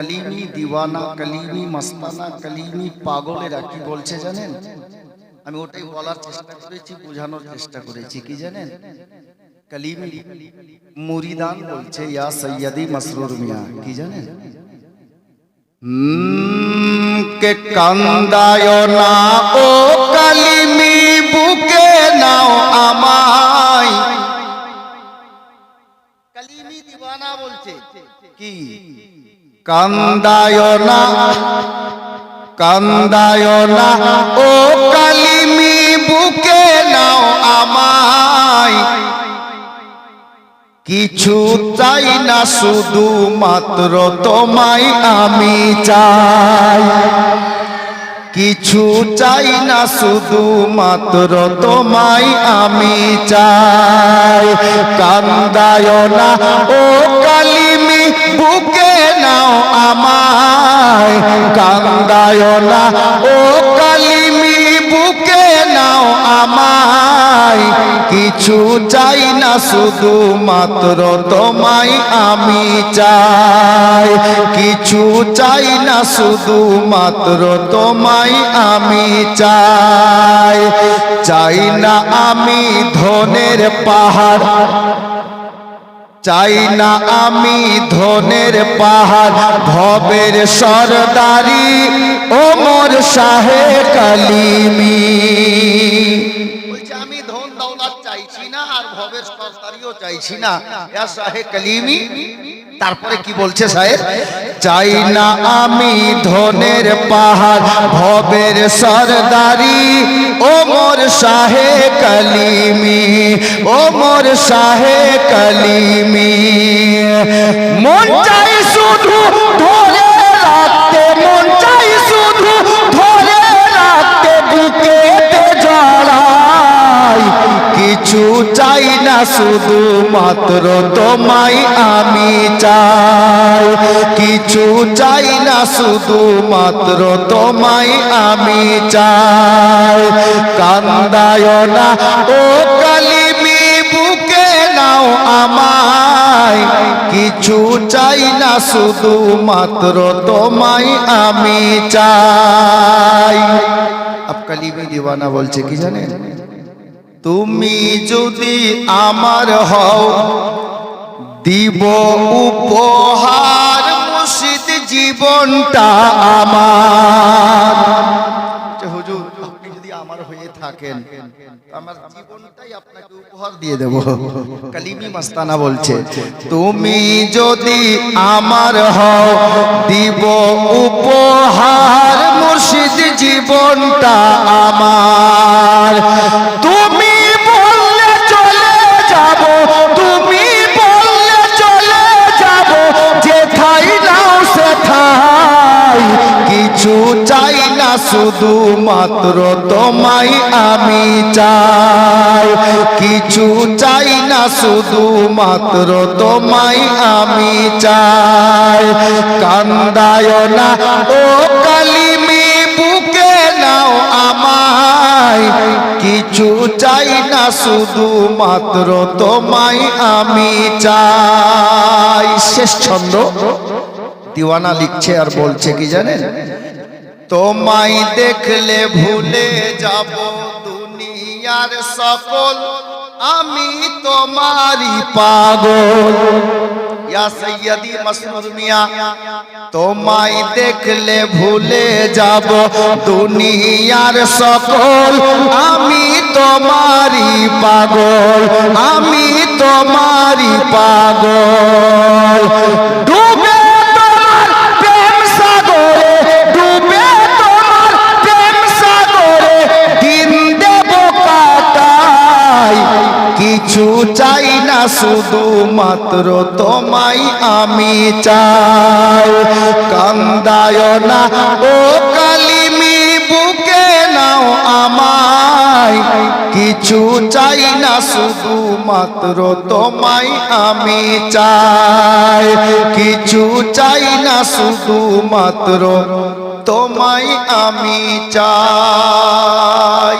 কলিমি দিওয়ানা, কলিমি মস্তানা, কলিমি পাগলেরা কি বলছে জানেন? আমি ওটাই বলার চেষ্টা করেছি, বোঝানোর চেষ্টা করেছি। কি জানেন? কলিমি মুরিদান বলছে ইয়া সৈয়দি মাসরুর মিয়া। কি জানেন? কে কান্দায় না ও কলিমি, বুকে নাও আমায়। কলিমি দিওয়ানা বলছে কি কান্দায় না, কান্দায় না ও কলিমি, বুকে নাও আমায়। কিছু চাই না, শুধু মাত্র তোমায় আমি চাই। কিছু চাই না, শুধু মাত্র তোমায় আমি চাই। কান্দায় না ও কলিমি, বুকে নাও আমায়। কান্দায় না ও কলিমি, বুকে নাও আমায়। কিছু চাই না, শুধু মাত্র তোমায় আমি চাই। কিছু চাই না, শুধু মাত্র তোমায় আমি চাই। চাই না আমি ধনের পাহাড়, চাই না আমি ধনের পাহাড়, ভবের সরদারি ওমর শাহে কলিমি। বলছে আমি ধন দৌলত চাইছি না, আর ভবের সরদারিও চাইছি না, ইয়া শাহে কলিমি। তারপরে কি বলছে সাহেব? চাই না আমি ধনের পাহাড়, ভবের সরদারি ওমর শাহে কলিমি। ওমর শাহে কলিমি। মন চাই শুধু ধরে রাখতে, মন চাই শুধু ধরে রাখতে, বুকেতে জড়াই। কিছু চাই না, শুধু মাত্র তোমায় আমি চাই। কিছু চাই না, শুধু মাত্র তোমায় আমি চাই। কান্দায় না ও কলিমি, বুকে নাও আমায়। কিছু চাই না, শুধু মাত্র তোমায় আমি চাই। আব কলিমি দিওয়ানা বলছে কি জানেন? তুমি যদি আমার হও, দিব উপহার মুর্শিদ জীবনটা আমার। হুজুর আপনি যদি আমার হয়ে থাকেন, আমার জীবনটাই আপনাকে উপহার দিয়ে দেব। কলিমি মস্তানা বলছে তুমি যদি আমার হও, দিব উপহার মুর্শিদ জীবনটা আমার। তুমি বললে চলে যাব, তুমি বললে চলে যাব, যেথায় নাও সেথায়। কিছু চাই না, শুধু মাত্র তোমায় আমি চাই। কিছু চাই না, শুধু মাত্র তোমায় আমি চাই। কান্দায় না ও কলিমি, বুকে নাও আমায়। কিছু চাই না, শুধু মাত্র তোমায় আমি চাই। শেষ ছন্দ দিওয়ানা লিখছে আর বলছে কি জানেন? তোমায় দেখলে ভুলে যাব দুনিয়ার সকল, আমি তোমারই পাগল। ইয়া সৈয়দি মাসরুর মিয়া, তোমায় দেখলে ভুলে যাব দুনিয়ার সকল, আমি তোমারই পাগল। আমি তোমারই পাগল। ডুবে তোমার প্রেম সাগরে, ডুবে তোমার প্রেম সাগরে, দিন দেব কাটাই। কিছু চাই না, শুধু মাত্র তোমায় আমি চাই। কান্দায় না ও কলিমি, বুকে নাও আমায়। কিছু চাই না, শুধু মাত্র তোমায় আমি চাই। কিছু চাই না, শুধু মাত্র তোমায় আমি চাই।